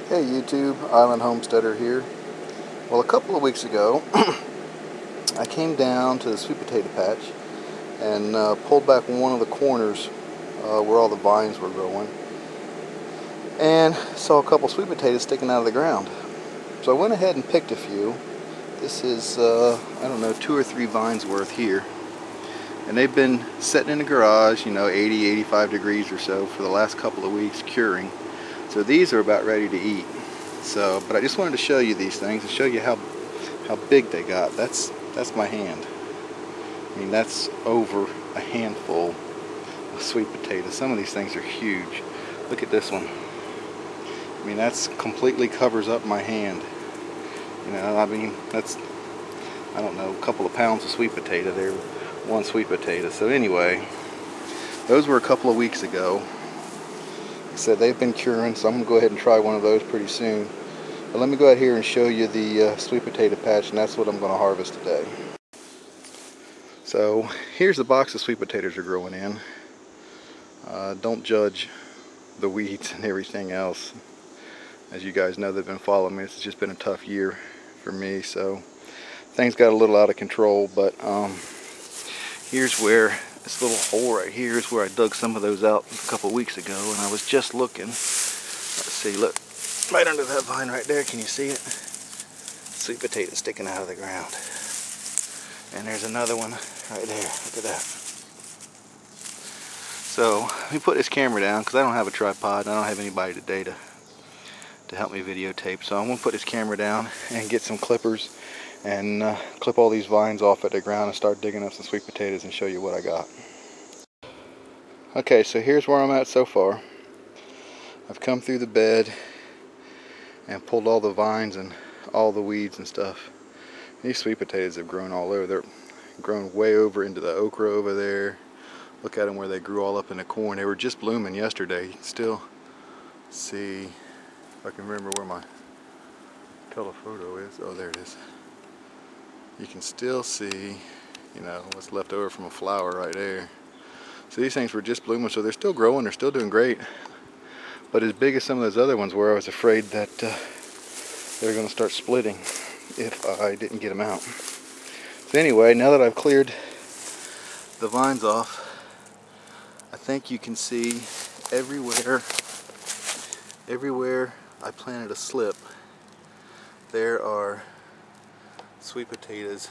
Hey YouTube, Island Homesteader here. Well, a couple of weeks ago I came down to the sweet potato patch and pulled back one of the corners where all the vines were growing and saw a couple sweet potatoes sticking out of the ground. So I went ahead and picked a few. This is, I don't know, 2 or 3 vines worth here. And they've been sitting in the garage, 80, 85 degrees or so for the last couple of weeks curing. So these are about ready to eat. But I just wanted to show you these things and show you how big they got. That's my hand. I mean, that's over a handful of sweet potatoes. Some of these things are huge. Look at this one. I mean, that's completely covers up my hand. I mean, that's, I don't know, a couple of pounds of sweet potato there. One sweet potato. So anyway, those were a couple of weeks ago. Like I said, they've been curing, so I'm going to go ahead and try one of those pretty soon. But let me go out here and show you the sweet potato patch, and that's what I'm going to harvest today. So here's the box of sweet potatoes are growing in. Don't judge the weeds and everything else. As you guys know, they've been following me. It's just been a tough year for me, so things got a little out of control. But here's where this little hole right here is where I dug some of those out a couple weeks ago, and I was just looking. Let's see, look, right under that vine right there, can you see it? Sweet potato sticking out of the ground. And there's another one right there, look at that. So, let me put this camera down because I don't have a tripod and I don't have anybody today to help me videotape. So I'm going to put this camera down and get some clippers and clip all these vines off at the ground and start digging up some sweet potatoes and show you what I got. Okay, so here's where I'm at so far. I've come through the bed and pulled all the vines and all the weeds and stuff. These sweet potatoes have grown all over. They're grown way over into the okra over there. Look at them where they grew all up in the corn. They were just blooming yesterday. You can still see, if I can remember where my telephoto is. Oh, there it is. You can still see, what's left over from a flower right there. So these things were just blooming, so they're still growing, they're still doing great. But as big as some of those other ones were, I was afraid that they were going to start splitting if I didn't get them out. So anyway, now that I've cleared the vines off, I think you can see everywhere I planted a slip, there are sweet potatoes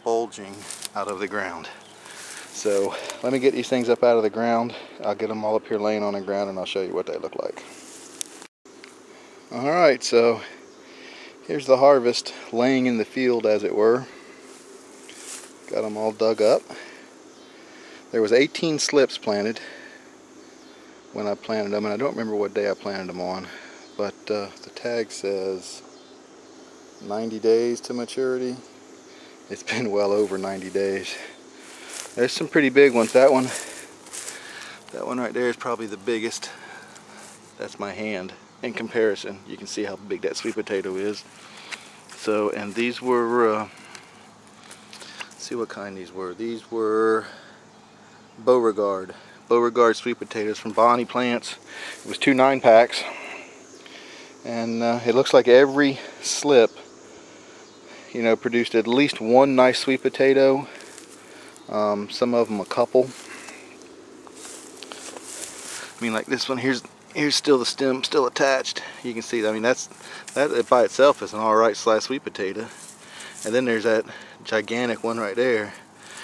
bulging out of the ground. So let me get these things up out of the ground. I'll get them all up here laying on the ground and I'll show you what they look like. Alright, so here's the harvest laying in the field, as it were. Got them all dug up. There was 18 slips planted when I planted them, and I don't remember what day I planted them on, but the tag says 90 days to maturity. It's been well over 90 days. There's some pretty big ones. That one right there is probably the biggest. That's my hand in comparison. You can see how big that sweet potato is. So, and these were, let's see what kind these were. These were Beauregard sweet potatoes from Bonnie Plants. It was 2 9-packs. And it looks like every slip, produced at least one nice sweet potato. Some of them a couple. I mean, like this one here's still the stem still attached. You can see, I mean, that by itself is an alright sized sweet potato. And then there's that gigantic one right there.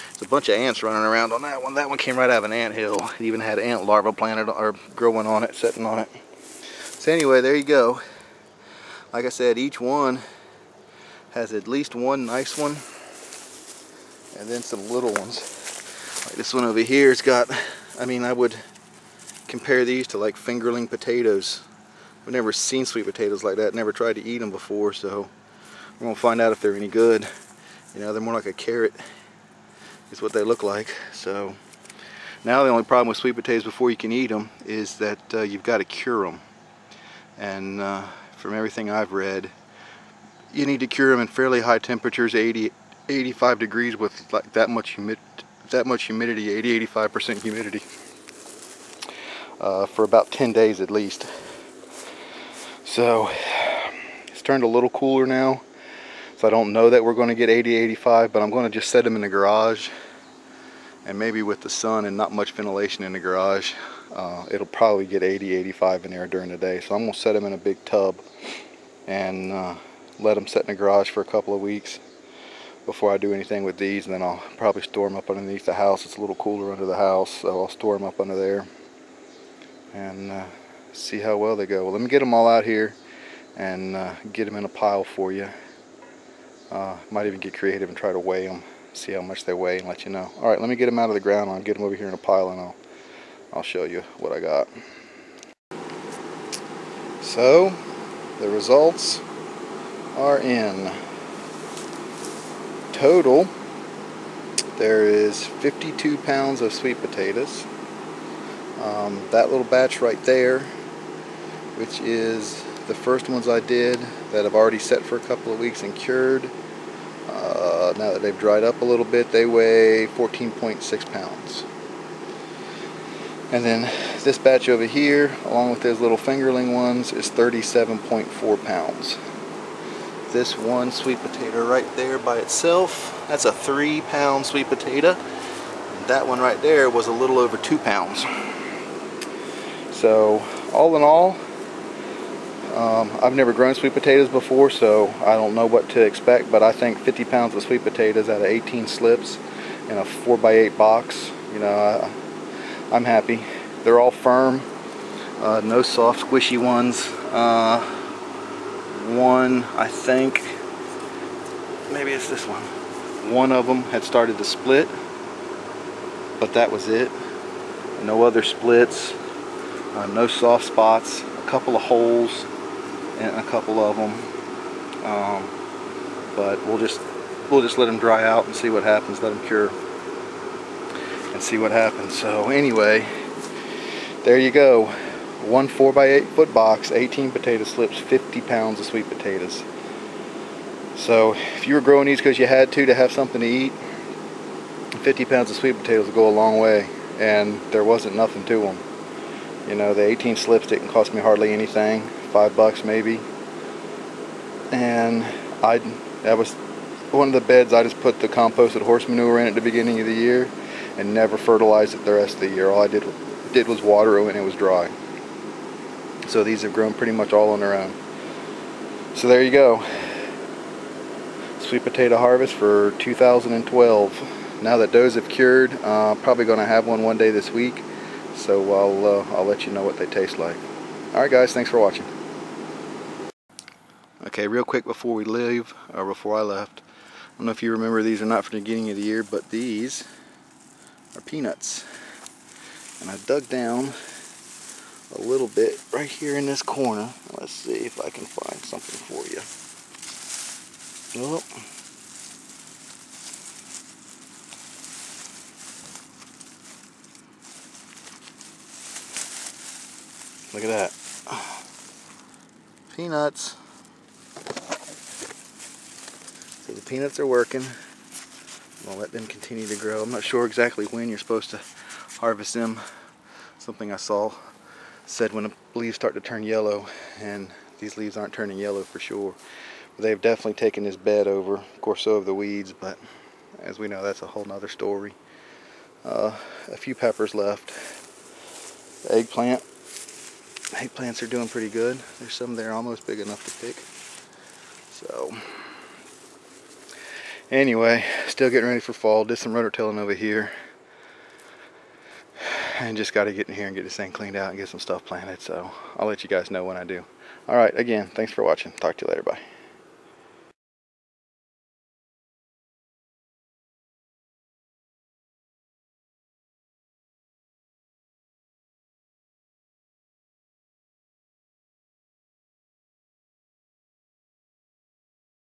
There's a bunch of ants running around on that one. That one came right out of an ant hill. It even had ant larvae planted or growing on it, sitting on it. So anyway, there you go. Like I said, each one has at least one nice one, and then some little ones. Like this one over here has got, I mean, I would compare these to like fingerling potatoes. I've never seen sweet potatoes like that, never tried to eat them before, so we're going to find out if they're any good. They're more like a carrot is what they look like. So now the only problem with sweet potatoes before you can eat them is that you've got to cure them. And from everything I've read, you need to cure them in fairly high temperatures, 80, 85 degrees with like that much humidity, 80-85% humidity, for about 10 days at least. So it's turned a little cooler now, so I don't know that we're going to get 80, 85, but I'm going to just set them in the garage, and maybe with the sun and not much ventilation in the garage, it'll probably get 80, 85 in there during the day. So I'm going to set them in a big tub and let them sit in the garage for a couple of weeks before I do anything with these, and then I'll probably store them up underneath the house. It's a little cooler under the house, so I'll store them up under there and see how well they go. Well, let me get them all out here and get them in a pile for you. Might even get creative and try to weigh them, see how much they weigh, and let you know. Alright, let me get them out of the ground. I'll get them over here in a pile, and I'll show you what I got. So the results are in. Total, there is 52 pounds of sweet potatoes. That little batch right there, which is the first ones I did that have already set for a couple of weeks and cured, now that they've dried up a little bit, they weigh 14.6 pounds. And then this batch over here, along with those little fingerling ones, is 37.4 pounds. This one sweet potato right there by itself, that's a 3-pound sweet potato. That one right there was a little over 2 pounds. So all in all, I've never grown sweet potatoes before, so I don't know what to expect, but I think 50 pounds of sweet potatoes out of 18 slips in a 4x8 box, you know, I'm happy. They're all firm, no soft squishy ones. One, I think, maybe it's this one. One of them had started to split, but that was it. No other splits, no soft spots, a couple of holes in a couple of them. But we'll just let them dry out and see what happens. Let them cure and see what happens. So anyway, there you go. One 4x8 foot box, 18 potato slips, 50 pounds of sweet potatoes. So if you were growing these because you had to have something to eat, 50 pounds of sweet potatoes will go a long way, and there wasn't nothing to them. You know, the 18 slips didn't cost me hardly anything, $5 maybe. And that was one of the beds I just put the composted horse manure in at the beginning of the year and never fertilized it the rest of the year. All I did was water it when it was dry. So these have grown pretty much all on their own. So there you go. Sweet potato harvest for 2012. Now that those have cured, probably going to have one day this week. So I'll let you know what they taste like. Alright guys, thanks for watching. Okay, real quick before we leave, or before I left, I don't know if you remember these or not from the beginning of the year, but these are peanuts. And I dug down a little bit right here in this corner. Let's see if I can find something for you. Oh. Look at that. Peanuts. So the peanuts are working. I'll let them continue to grow. I'm not sure exactly when you're supposed to harvest them. Something I saw said when the leaves start to turn yellow, and these leaves aren't turning yellow for sure. But they've definitely taken this bed over. Of course, so have the weeds, but as we know, that's a whole nother story. A few peppers left. The eggplants are doing pretty good. There's some there almost big enough to pick. So anyway, still getting ready for fall. Did some rototilling over here, and just got to get in here and get this thing cleaned out and get some stuff planted. So I'll let you guys know when I do. Alright, again, thanks for watching. Talk to you later. Bye.